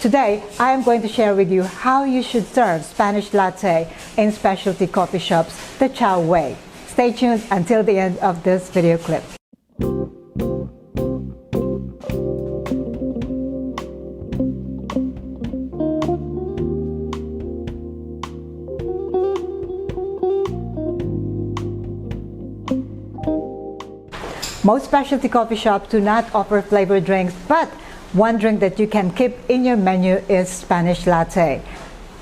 Today, I am going to share with you how you should serve Spanish latte in specialty coffee shops the Chow way. Stay tuned until the end of this video clip. Most specialty coffee shops do not offer flavored drinks, but one drink that you can keep in your menu is Spanish latte.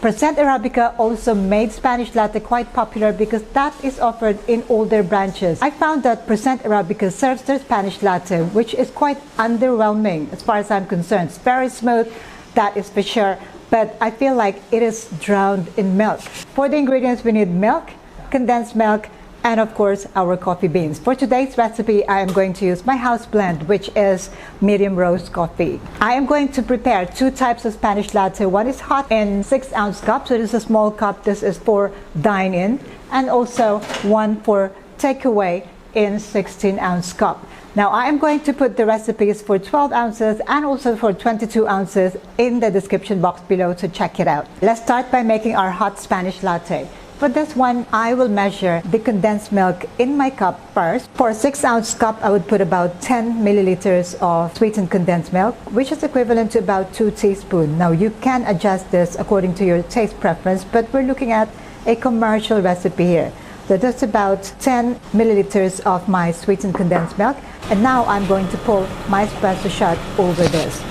Percent Arabica also made Spanish latte quite popular because that is offered in all their branches. I found that Percent Arabica serves their Spanish latte, which is quite underwhelming as far as I'm concerned. It's very smooth, that is for sure, but I feel like it is drowned in milk. For the ingredients, we need milk, condensed milk, and of course our coffee beans. For today's recipe, I am going to use my house blend, which is medium roast coffee. I am going to prepare two types of Spanish latte. One is hot in 6-ounce cup, so this is a small cup. This is for dine-in, and also one for takeaway in 16-ounce cup. Now I am going to put the recipes for 12 ounces and also for 22 ounces in the description box below to check it out. Let's start by making our hot Spanish latte. For this one, I will measure the condensed milk in my cup first. For a 6-ounce cup, I would put about 10 milliliters of sweetened condensed milk, which is equivalent to about 2 teaspoons. Now, you can adjust this according to your taste preference, but we're looking at a commercial recipe here. So that's about 10 milliliters of my sweetened condensed milk. And now I'm going to pull my espresso shot over this.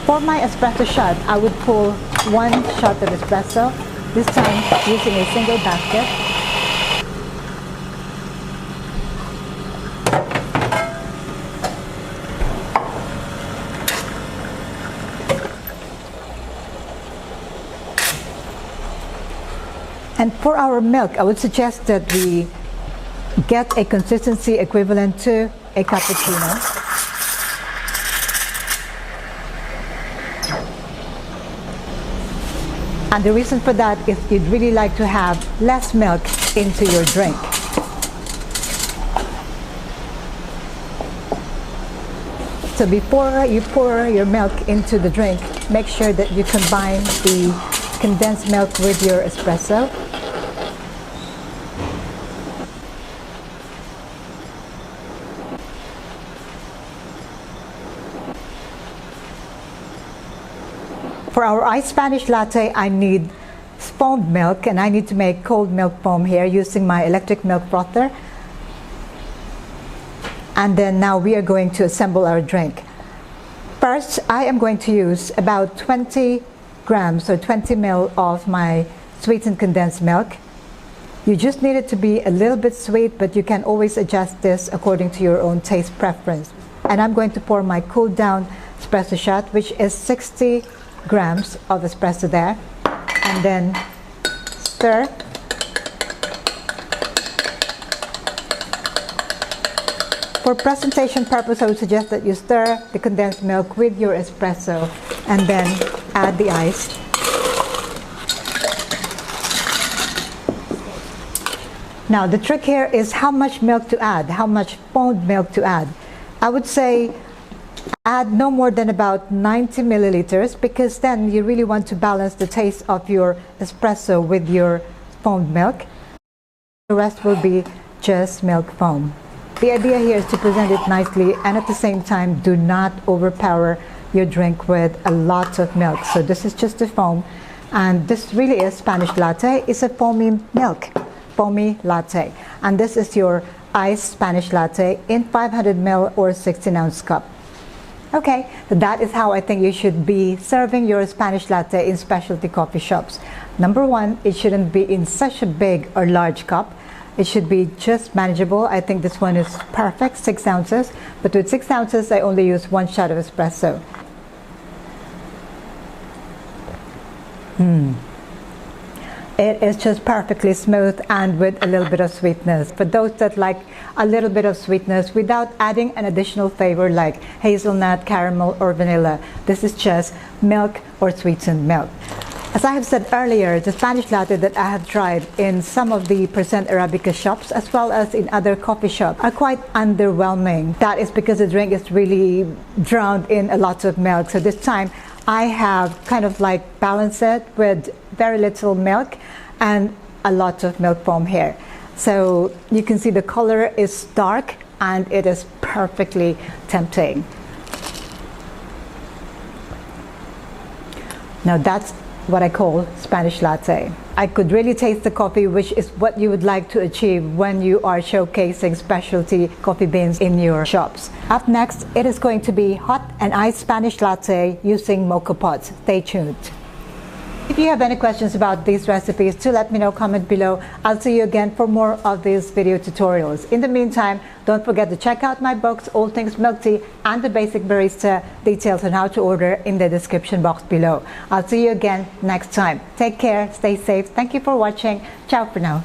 For my espresso shot, I would pull 1 shot of espresso, this time using a single basket. And for our milk, I would suggest that we get a consistency equivalent to a cappuccino. And the reason for that is you'd really like to have less milk into your drink. So before you pour your milk into the drink, make sure that you combine the condensed milk with your espresso. For our iced Spanish latte, I need foamed milk, and I need to make cold milk foam here using my electric milk frother. And then now we are going to assemble our drink. First, I am going to use about 20 grams or 20 ml of my sweetened condensed milk. You just need it to be a little bit sweet, but you can always adjust this according to your own taste preference. And I'm going to pour my cooled down espresso shot, which is 60 grams of espresso there, and then stir. For presentation purpose, I would suggest that you stir the condensed milk with your espresso and then add the ice. Now the trick here is how much milk to add, how much foamed milk to add. I would say add no more than about 90 milliliters, because then you really want to balance the taste of your espresso with your foamed milk. The rest will be just milk foam. The idea here is to present it nicely, and at the same time do not overpower your drink with a lot of milk. So this is just a foam, and this really is Spanish latte. It's a foamy milk, foamy latte. And this is your iced Spanish latte in 500 ml or 16-ounce cup. Okay, so that is how I think you should be serving your Spanish latte in specialty coffee shops. Number one, it shouldn't be in such a big or large cup. It should be just manageable. I think this one is perfect, 6 ounces. But with 6 ounces, I only use 1 shot of espresso. It is just perfectly smooth and with a little bit of sweetness. For those that like a little bit of sweetness without adding an additional flavor like hazelnut, caramel, or vanilla, this is just milk or sweetened milk. As I have said earlier, the Spanish latte that I have tried in some of the Percent Arabica shops as well as in other coffee shops are quite underwhelming. That is because the drink is really drowned in a lot of milk. So this time I have kind of like balanced it with very little milk and a lot of milk foam here. So you can see the color is dark and it is perfectly tempting. Now that's what I call Spanish latte. I could really taste the coffee, which is what you would like to achieve when you are showcasing specialty coffee beans in your shops. Up next, it is going to be hot and iced Spanish latte using mocha pots. Stay tuned. If you have any questions about these recipes, do let me know, comment below. I'll see you again for more of these video tutorials. In the meantime, don't forget to check out my books, All Things Milk Tea and the Basic Barista, details on how to order in the description box below. I'll see you again next time. Take care, stay safe. Thank you for watching. Ciao for now.